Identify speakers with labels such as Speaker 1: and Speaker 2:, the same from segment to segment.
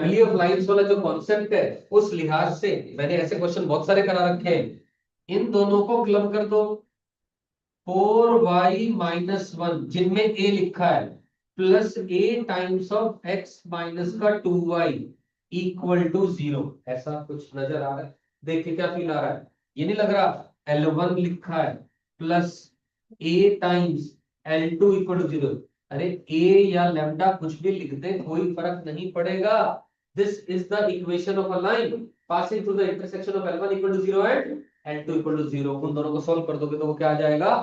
Speaker 1: Family of lines वाला जो concept है, उस लिहाज से मैंने ऐसे क्वेश्चन बहुत सारे करा रखे हैं। इन दोनों को क्लब कर दो, 4y-1 जिनमें a लिखा है, plus a times of x minus का 2y इक्वल टू 0। ऐसा कुछ नजर आ रहा है? देख के क्या फील आ रहा है? ये नहीं लग रहा L1 लिखा है plus a times L2 equal to 0? अरे a या लैम्डा कुछ भी लिख दे, कोई फर्क नहीं पड़ेगा। This is the equation of a line passing through the intersection of L1 equal to 0 and L2 equal to 0। उन दोनों को सॉल्व कर दोगे तो वो क्या आ जाएगा?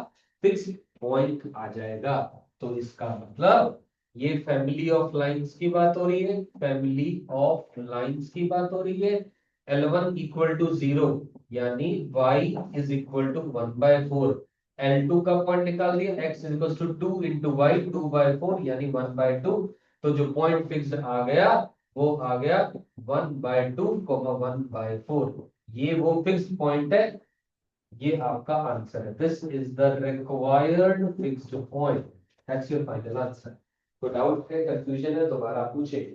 Speaker 1: फिक्स पॉइंट आ जाएगा। तो इसका मतलब ये फैमिली ऑफ लाइंस की बात हो रही है, फैमिली ऑफ लाइंस की बात हो रही है। L1 इक्वल टू 0 यानी y is equal to 1/4। L2 का पॉइंट निकाल दिया, x is equal to 2 into Y, 2/4 यानी 1/2। तो जो पॉइंट फिक्स आ गया वो आ गया 1/2, 1/4। ये वो फिक्स पॉइंट है। ये आपका आंसर है। This is the required fixed point. That's your final answer. कोई डाउट है, कंफ्यूजन है, दोबारा पूछे।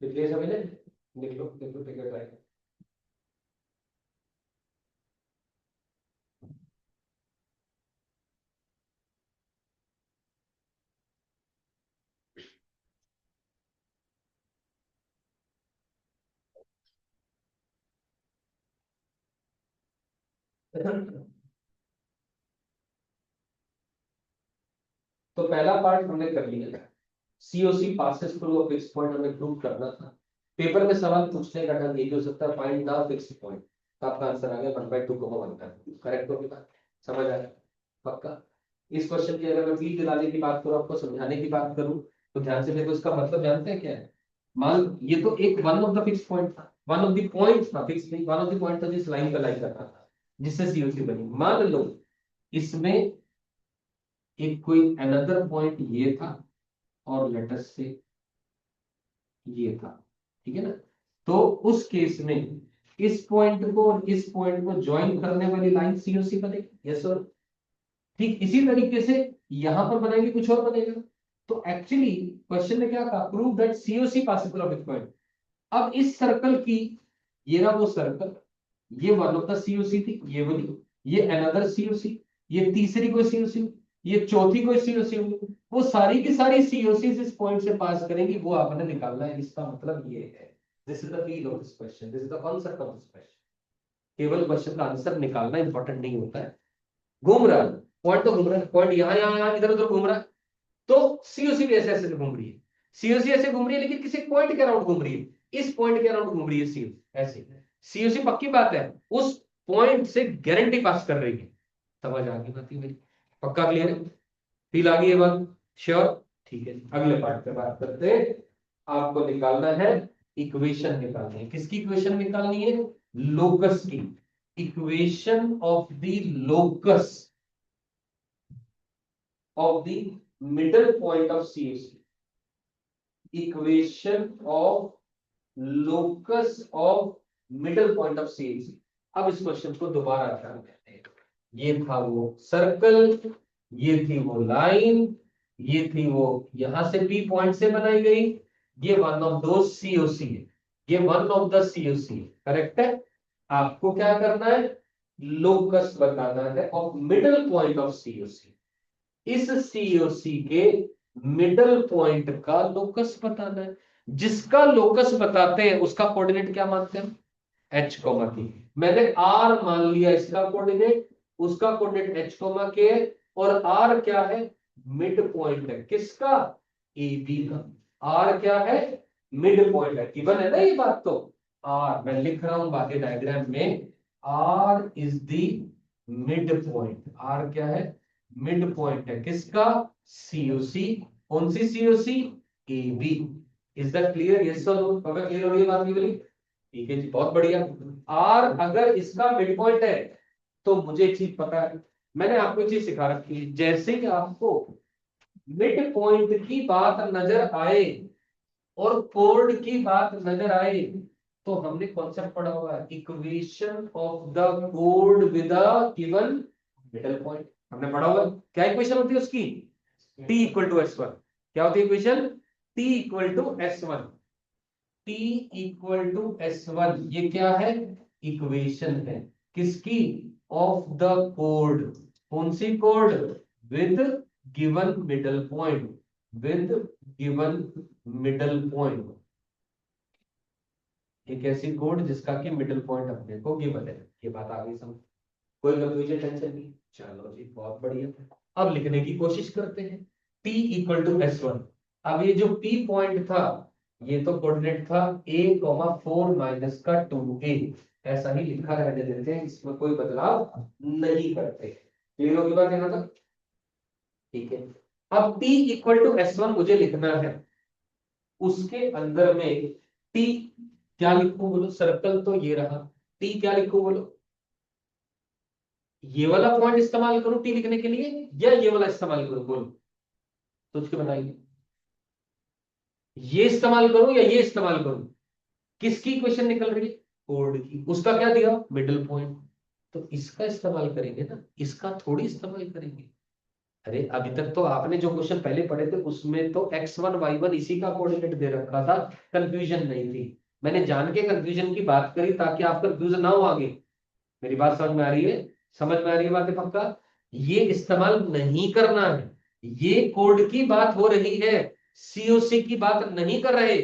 Speaker 1: लिख लिया सभी ने? लिख लो टिकट राइट। तो पहला पार्ट हमने कर लिया। COC passes through a fix point हमें प्रूव करना था। पेपर में सवाल पूछने का ढंग ये भी हो सकता है, फाइंड द फिक्स पॉइंट। आपका आंसर आ गया 1/2, करेक्ट होगी बात? समझ आ गया? पक्का? इस क्वेश्चन की अगर मैं फील दिलाने की बात करूं, आपको समझाने की बात करूं, तो ध्यान से देखो। इसका मतलब जानते हैं क्या है? मान, ये तो एक one of the fix point था, वन ऑफ द पॉइंट था, फिक्स नहीं, वन ऑफ द पॉइंट था जिस लाइन पे लाइन करना था, जिससे सीओसी बनी। मान लो इसमें एक कोई अनदर पॉइंट ये था और लेटस से ये था, ठीक है ना? तो उस केस में इस पॉइंट को और इस पॉइंट को ज्वाइन करने वाली लाइन सीओसी बनेगी। यस और? ठीक इसी तरीके से यहां पर बनाएंगे, कुछ और बनेगा। तो एक्चुअली क्वेश्चन ने क्या कहा? Prove that COC possible of point. अब इस सर्कल की, ये रहा वो सर्कल, ये वन ऑफ द सीओसी थी, ये वाली, ये अनदर सीओसी, ये तीसरी कोई सीओसी, ये चौथी कोई सीओसी होगी। वो सारी की सारी सीओसी इस पॉइंट से पास करेंगी, वो आपने निकालना है। इसका मतलब ये है, this is the feel of this question, this is the concept of this question. केवल क्वेश्चन का आंसर निकालना इंपॉर्टेंट नहीं होता है। घूम रहा है पॉइंट, तो घूम रहा है पॉइंट, यहाँ इधर उधर घूम रहा है। तो सीओसी भी ऐसे ऐसे घूम रही है, सीओसी ऐसे घूम रही है, लेकिन किसी पॉइंट के अराउंड घूम रही है, इस पॉइंट के अराउंड घूम रही है सीओसी ऐसे। सीओसी पक्की बात है, उस पॉइंट से गारंटी पास कर रही है। समझ आ गई बात मेरी? पक्का क्लियर है? फील आ गई है बात? श्योर? ठीक है, अगले पार्ट पे बात करते हैं। आपको निकालना है, इक्वेशन निकालनी है। किसकी इक्वेशन निकालनी है? लोकस की। Equation of the locus of the middle point of CAC. Equation of locus of middle point of CAC. अब इस क्वेश्चन को दोबारा ध्यान देते हैं। ये था वो सर्कल, ये थी वो लाइन, ये थी वो यहां से पी पॉइंट से बनाई गई, ये वन ऑफ दो सीओसी है, ये वन ऑफ द सीओसी है, करेक्ट है। आपको क्या करना है, लोकस बताना है of middle point of COC. इस सीओसी के मिडल पॉइंट का लोकस बताना है। जिसका लोकस बताते हैं उसका कोऑर्डिनेट क्या मानते हैं, एच कोमा की। मैंने आर मान लिया इसका कोऑर्डिनेट, उसका कोऑर्डिनेट एच कोमा के है, और आर क्या है, मिड पॉइंट है किसका, ए बी का। आर क्या है, मिड पॉइंट है, गिवन है ना ये बात। तो आर मैं लिख रहा हूं बाकी डायग्राम में, R is the mid point. R क्या है, मिड पॉइंट है किसका, सीओसी। कौन सी COC, A B. Is that clear, yes और नो, क्लियर हो रही है बात ये वाली। ठीक है जी, बहुत बढ़िया। आर अगर इसका मिड पॉइंट है तो मुझे एक चीज पता है, मैंने आपको एक चीज सिखा रखी है, जैसे ही आपको मिड पॉइंट की बात नजर आए और कोड की बात नजर आए, तो हमने कॉन्सेप्ट पढ़ा हुआ है, इक्वेशन ऑफ द कोड with a given middle point. हमने पढ़ा हुआ है, क्या इक्वेशन होती है उसकी, T equal to S one. क्या होती है equation, T equal to S one. T equal to S one, ये क्या है, इक्वेशन है किसकी, ऑफ द कोड। कौन सी कोड, with given middle point, with given middle point. एक ऐसी कोड जिसका कि मिडल पॉइंट अपने को गिवन है। ये बात आ गई समझ, कोई कंफ्यूजन टेंशन नहीं। चलो जी, बहुत बढ़िया। अब लिखने की कोशिश करते हैं, T equal to S one. अब ये जो P पॉइंट था, ये तो कोऑर्डिनेट था a कॉमा 4 माइनस का 2a, ऐसा ही लिखा रहने देते हैं, इसमें कोई बदलाव नहीं करते। क्लियर होगी बात यहाँ तक, ठीक है। अब T equal to S one मुझे लिखना है, उसके अंदर में T क्या लिखूं बोलो, सर्कल तो ये रहा, T क्या लिखूं बोलो, ये वाला पॉइंट इस्तेमाल करूं टी लिखने के लिए, या ये वाला इस्तेमाल करूं, बोलो सोच के बताइए। ये इस्तेमाल करूं या ये इस्तेमाल करूं, किसकी इक्वेशन निकल रही है, कोड की, उसका क्या दिया, मिडिल पॉइंट। तो इसका इस्तेमाल करेंगे ना, इसका थोड़ी इस्तेमाल करेंगे। अरे अभी तक तो आपने जो क्वेश्चन पहले पढ़े थे उसमें तो x1 y1 इसी का कोऑर्डिनेट दे रखा था, कंफ्यूजन नहीं थी। मैंने जान के कंफ्यूजन की बात करी ताकि आप कंफ्यूजन ना हो आगे। मेरी बात समझ में आ रही है, समझ में आ रही है बातें पक्का। ये इस्तेमाल नहीं करना है, ये कोड की बात हो रही है, सीओसी की बात नहीं कर रहे,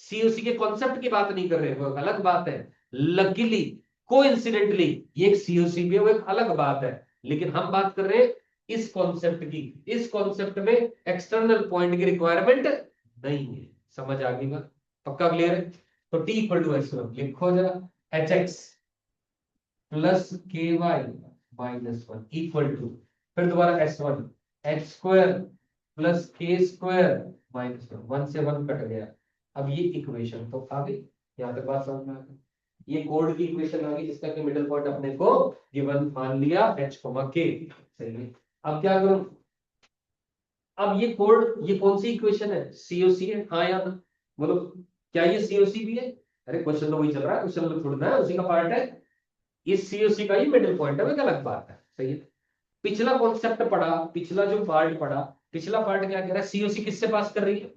Speaker 1: सीओसी के कॉन्सेप्ट की बात नहीं कर रहे, वो अलग बात है। लकीली कोइंसिडेंटली ये एक सीओसी भी है, वो एक अलग बात है, लेकिन हम बात कर रहे हैं इस कॉन्सेप्ट की। इस कॉन्सेप्ट में एक्सटर्नल पॉइंट की रिक्वायरमेंट नहीं है, समझ आ गई बात, पक्का क्लियर है। तो टी इक्वल टू एच लिखो जरा, H X plus K Y minus one equal to, फिर दोबारा S one H square plus K square minus one, one से वन कट गया। अब ये इक्वेशन तो आ गई, यहाँ तक बात समझ में आ गई। ये कोड की इक्वेशन आ गई जिसका कि मिडिल पॉइंट अपने को गिवन मान लिया एच कोमा के, सही है। अब क्या करूं, अब ये कोड, ये कौन सी इक्वेशन है, सीओसी है, हाँ या ना, बोलो क्या ये सीओसी भी है। अरे क्वेश्चन तो वही चल रहा है, क्वेश्चन तो छोड़ना है, उसी का पार्ट है। इस सीओसी का ही मिडिल पॉइंट है, वो एक अलग बात है, सही है। पिछला कॉन्सेप्ट पढ़ा, पिछला जो पार्ट पढ़ा, पिछला पार्ट क्या कह रहा है, सीओसी किससे पास कर रही है,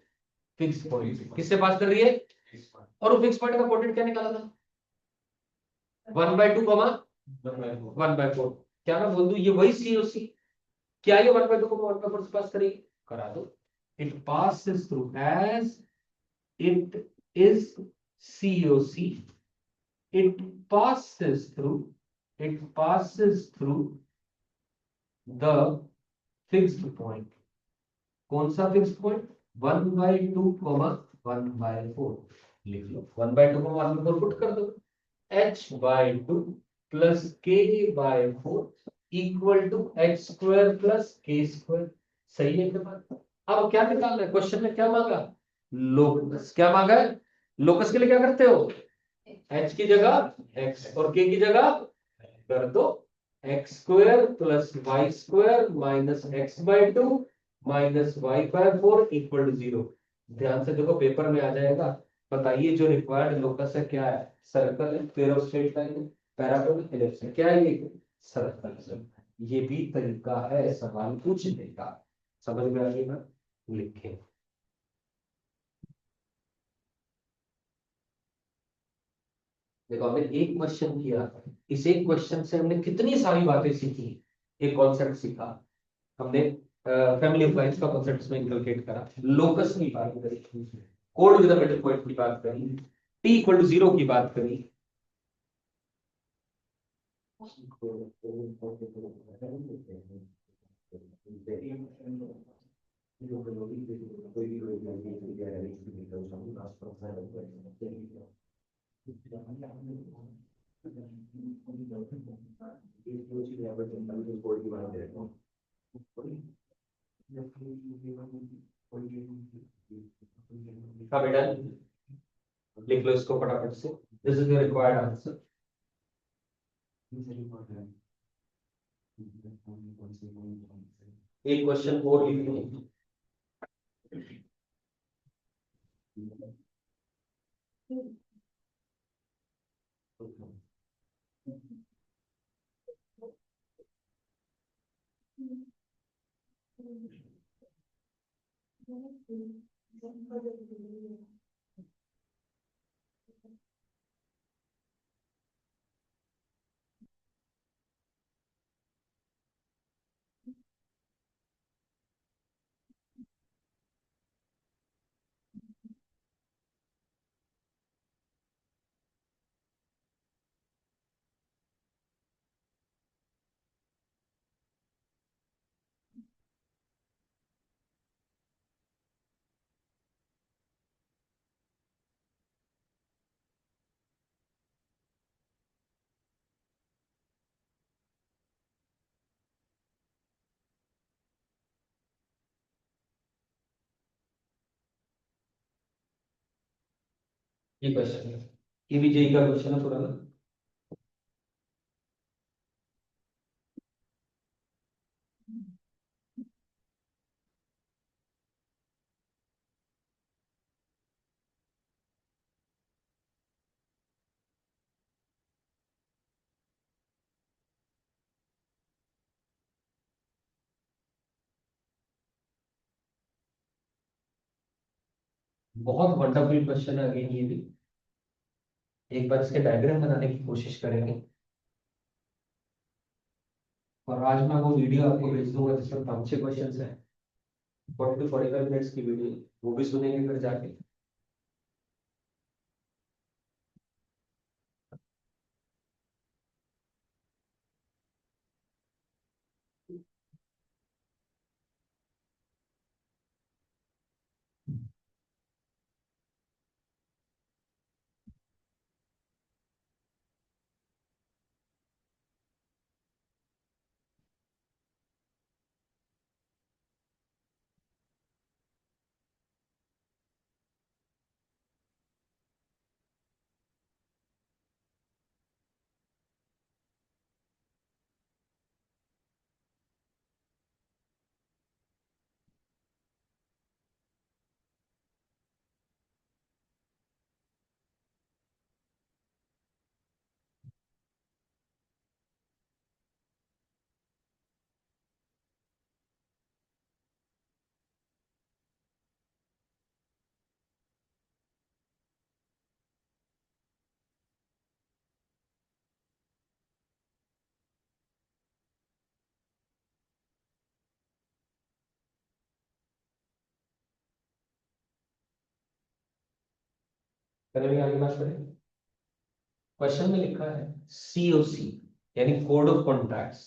Speaker 1: फिक्स पॉइंट, किससे पास कर रही है, और वो फिक्स पॉइंट का कोऑर्डिनेट क्या निकाला था, 1/2 कॉमा 1/4। क्या मैं बोल दूं ये वही सीओसी, क्या ये 1/2 को 1/4 से पास करेगी, करा दो। It passes through as it is COC, it passes through, it passes through the fixed point। कौन सा फिक्स्ड पॉइंट, 1/2 1/4 लिख लो, 1/2 को 1/4 पुट कर दो, h/2 plus k/4 equal to h square plus k square, सही है के बाद। अब क्या निकालना है, क्वेश्चन में क्या मांगा, लोकस। क्या मांगा है, लोकस के लिए क्या करते हो, h की जगह x और k की जगह कर दो, X square plus Y square minus x/2 minus y/4 equal to 0। ध्यान से देखो पेपर में आ जाएगा। बताइए जो रिक्वायर्ड लोकस है क्या है, सर्कल है, पेयर ऑफ स्ट्रेट लाइन है, पैराबोलिक एलिप्स है, क्या है ये? सर्कल। ये भी तरीका है सवाल पूछने का। समझ में आ गई बात? लिखें। देखो हमने एक क्वेश्चन किया, इस एक क्वेश्चन से हमने कितनी सारी बातें सीखी। एक कॉन्सेप्ट सीखा हमने, फैमिली ऑफ लाइन्स का कॉन्सेप्ट इसमें इंकलकेट करा, लोकस की बात करी, कोड विद मिडिल पॉइंट की बात करी, टी इक्वल टू 0 की बात करी। हाँ बेटा, लिख लो इसको फटाफट से। This is the required answer. एक क्वेश्चन और लिख लो। ये क्वेश्चन है, ये भी जेई का क्वेश्चन है थोड़ा ना। बहुत वंडरफुल क्वेश्चन है अगेन ये भी। एक बार इसके डायग्राम बनाने की कोशिश करेंगे, और आज मैं वो वीडियो आपको भेज दूंगा जिसमें 5-6 क्वेश्चन है, 40 to 45 मिनट्स की वीडियो, वो भी सुनेंगे फिर जाके। करेंगे आगे बात करें। क्वेश्चन में लिखा है सीओसी यानी code of contacts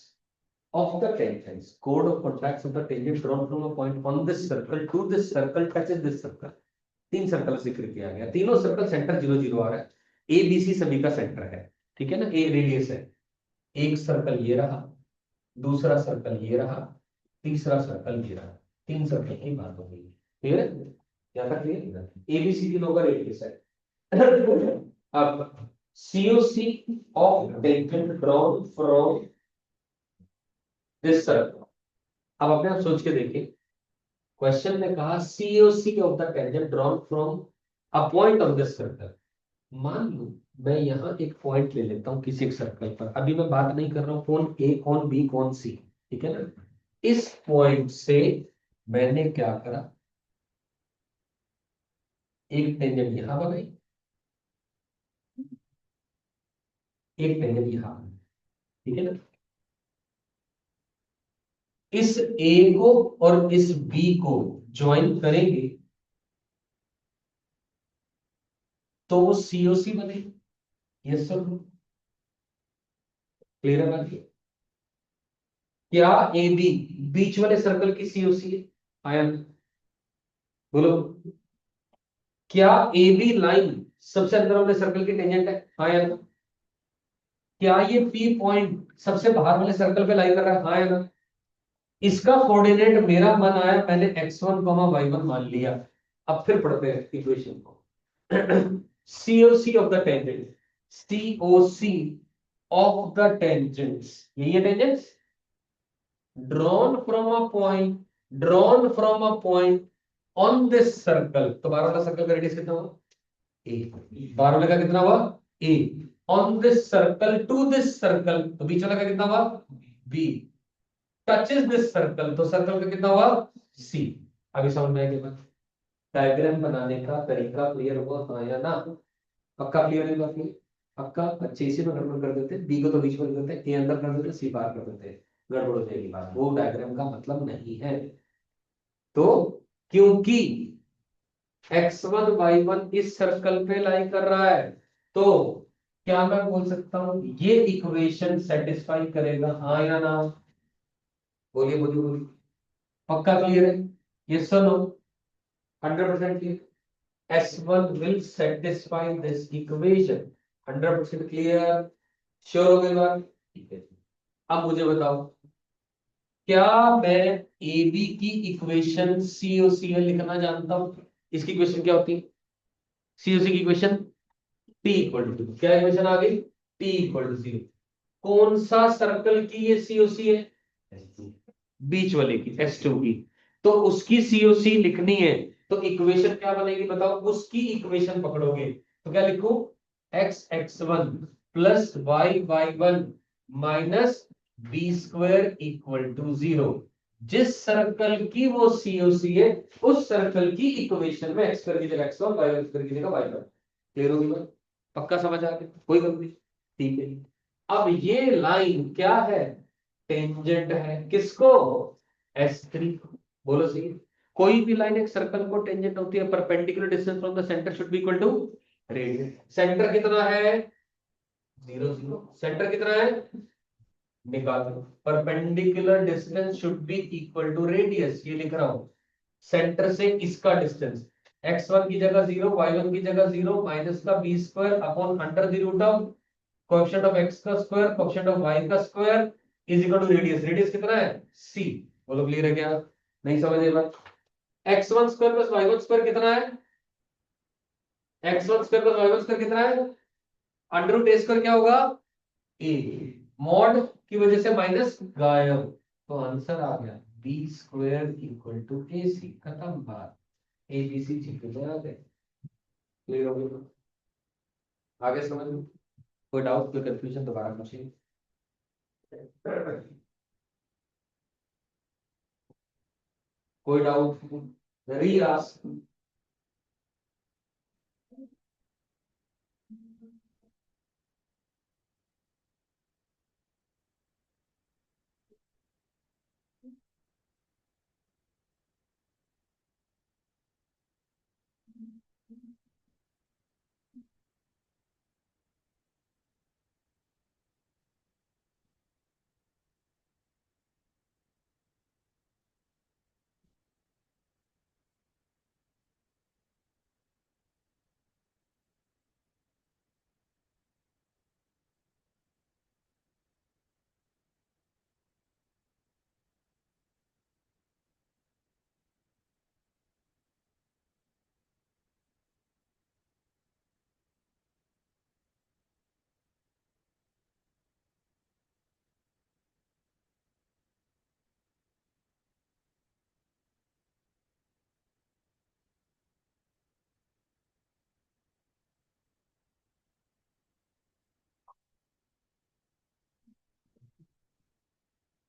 Speaker 1: of the tangents, code of contacts of the tangent drawn from a point on this circle to this circle touches this circle। तीन सर्कल जिक्र किया गया, तीनों सर्कल सेंटर 0 0 आ रहा है। ए बी सी सभी का centre है, ठीक है ना, ए रेडियस है। एक सर्कल ये रहा, दूसरा सर्कल ये रहा, तीसरा सर्कल ये रहा। तीन सर्कल की बात हो गई, क्लियर है? यहाँ तक क्लियर? ए बी सी तीनों का रेडियस है। अब COC of tangent drawn from this circle. अब अपने आप सोच के देखिए, क्वेश्चन में कहा COC of the tangent drawn from a point of this circle. मान लो मैं यहाँ एक पॉइंट ले लेता हूँ किसी एक सर्कल पर, अभी मैं बात नहीं कर रहा हूँ कौन ए कौन बी कौन सी, ठीक है ना। इस पॉइंट से मैंने क्या करा, एक टेंजेंट यहां बनाई, एक टेंजेंट यहां बनाई, ठीक है ना। इस ए को और इस बी को ज्वाइन करेंगे तो वो सीओसी बनेगी। यस सर, क्लियर है बात ये? क्या ए बी बीच वाले सर्कल की सीओसी है? आया ना? बोलो। क्या ए बी लाइन सबसे अंदर वाले सर्कल की टेंजेंट है? आया ना? क्या ये पी पॉइंट सबसे बाहर वाले सर्कल पे लाई कर रहा है? हाँ या ना? इसका कोऑर्डिनेट मेरा मन आया, मैंने x1 y1 मान लिया। अब फिर पढ़ते हैं इक्वेशन को। COC of the tangent, COC of the tangents, यही है tangents, drawn from a point, drawn from a point on this circle। तो बारह वाला सर्कल का रेडियस कितना हुआ? ए। बारह वाले का कितना हुआ? A. On this circle to this circle, तो बीच वाला का कितना हुआ? बी। टचेस दिस सर्कल, तो सर्कल का कितना हुआ? सी। अभी समझ में आएगी बात? डायग्राम बनाने का तरीका क्लियर हुआ, हाँ या ना? पक्का क्लियर है बात ये? पक्का। अच्छे से में गड़बड़ कर देते, बी को तो बीच में कर देते, ए अंदर कर देते, सी बाहर कर देते, गड़बड़ हो जाएगी बात, वो डायग्राम का मतलब नहीं है। तो क्योंकि x1 y1 इस सर्कल पे लाई कर रहा है, तो क्या मैं बोल सकता हूं ये इक्वेशन सेटिस्फाई करेगा, हाँ या ना? बोलिए बोलिए बोलिए। पक्का क्लियर है? यस और no? 100% clear. S1 will satisfy this equation। 100% clear? Sure हो गई बात? ठीक है। अब मुझे बताओ, क्या मैं ए बी की इक्वेशन सीओसी लिखना जानता हूं? इसकी इक्वेशन क्या होती है? सीओसी की इक्वेशन T इक्वल टू, क्या इक्वेशन आ गई? T equal to 0। कौन सा सर्कल की ये सीओसी है? बीच वाले की, S2 की। तो उसकी सीओसी लिखनी है, तो इक्वेशन क्या बनेगी बताओ? उसकी इक्वेशन पकड़ोगे तो क्या लिखो? x(x1) plus y(y1) minus b² equal to 0। जिस सर्कल की वो सीओसी है, उस सर्कल की इक्वेशन में x² की जगह x1, y² की जगह y1। क्लियर होगी बात? पक्का समझ आ गया? कोई गलती नहीं? ठीक है। अब ये लाइन क्या है? टेंजेंट है किसको? S3 को। बोलो सही। कोई भी लाइन एक सर्कल को टेंजेंट होती है, perpendicular distance from the center should be equal to radius. Center कितना है? 0 0। सेंटर कितना है? निकालो। Perpendicular distance should be equal to radius, ये लिख रहा हूं। सेंटर से इसका डिस्टेंस, x1 की जगह 0, y1 की जगह 0, माइनस का b² upon under the root of coefficient of x का स्क्वायर कोएफिशिएंट ऑफ y का square is equal to radius. Radius कितना है? c। बोलो क्लियर है क्या? नहीं समझ बात? x1² प्लस y1² कितना है? x1² प्लस y1² कितना है? अंडर रूट a² क्या होगा? a। मॉड की वजह से माइनस गायब, तो आंसर आ गया b² इक्वल टू ac। खत्म बात। abc चीजें आ गए। क्लियर हो गया? आगे समझ में? कोई डाउट कोई कंफ्यूजन दोबारा पूछिए। कोई डाउट? री आस्क।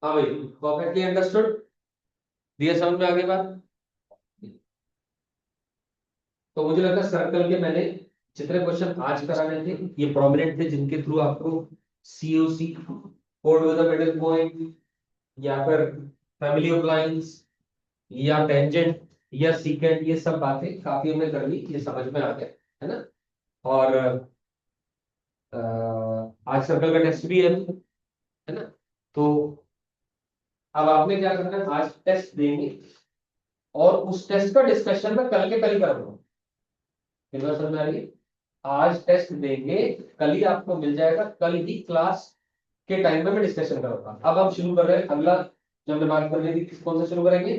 Speaker 1: हाँ भाई, परफेक्टली अंडरस्टूड, दिया समझ में, आगे बात। तो मुझे लगता है सर्कल के मैंने जितने क्वेश्चन आज कराने थे ये प्रोमिनेंट थे, जिनके थ्रू आपको COC, code with the middle point, या फिर फैमिली ऑफ लाइंस, या टेंजेंट, या सीकेंट, ये सब बातें काफी हमने कर ली, ये समझ में आ गया है ना। और आज सर्कल का टेस्ट भी है ना। तो अब आपने क्या करना है, आज टेस्ट देंगे और उस टेस्ट का डिस्कशन में कल के कल ही करूंगा। समझ में आ रही है? आज टेस्ट देंगे, कल ही आपको मिल जाएगा, कल ही क्लास के टाइम में मैं डिस्कशन करूंगा। अब हम शुरू कर रहे हैं अगला, जब हमने बात करनी थी कौन सा शुरू करेंगे,